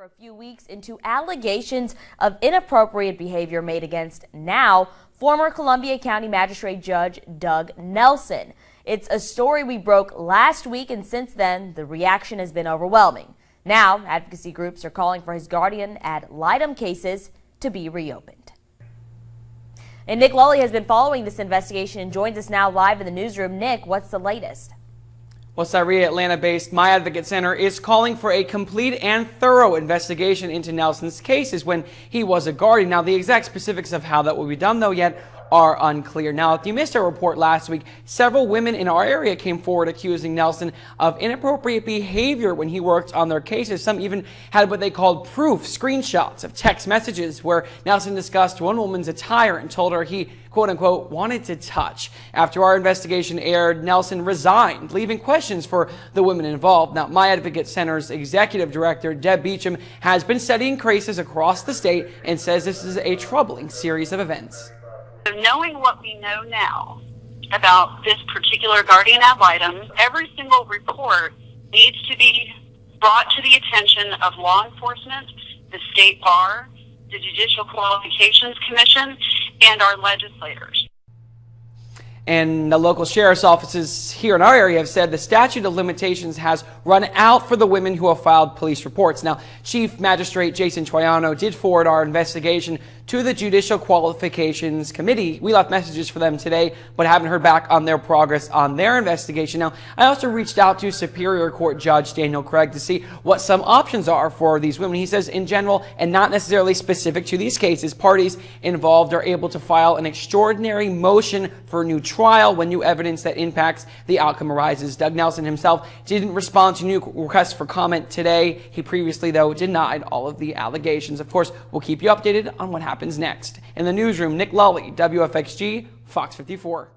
For a few weeks into allegations of inappropriate behavior made against now former Columbia County Magistrate Judge Doug Nelson. It's a story we broke last week, and since then the reaction has been overwhelming. Now advocacy groups are calling for his guardian ad litem cases to be reopened. And Nick Lully has been following this investigation and joins us now live in the newsroom. Nick, what's the latest? Well, Syria, Atlanta-based My Advocate Center is calling for a complete and thorough investigation into Nelson's cases when he was a guardian. Now, the exact specifics of how that will be done, though, yet are unclear. Now, if you missed our report last week, several women in our area came forward accusing Nelson of inappropriate behavior when he worked on their cases. Some even had what they called proof screenshots of text messages where Nelson discussed one woman's attire and told her he, quote-unquote, wanted to touch. After our investigation aired, Nelson resigned, leaving questions for the women involved. Now, My Advocate Center's executive director, Deb Beecham, has been studying cases across the state and says this is a troubling series of events. So knowing what we know now about this particular guardian ad litem, every single report needs to be brought to the attention of law enforcement, the state bar, the Judicial Qualifications Commission, and our legislators. And the local sheriff's offices here in our area have said the statute of limitations has run out for the women who have filed police reports. Now, Chief Magistrate Jason Troiano did forward our investigation to the Judicial Qualifications Committee. We left messages for them today, but haven't heard back on their progress on their investigation. Now, I also reached out to Superior Court Judge Daniel Craig to see what some options are for these women. He says in general, and not necessarily specific to these cases, parties involved are able to file an extraordinary motion for a new trial when new evidence that impacts the outcome arises. Doug Nelson himself didn't respond to new requests for comment today. He previously, though, denied all of the allegations. Of course, we'll keep you updated on what happens next. In the newsroom, Nick Lully, WFXG, Fox 54.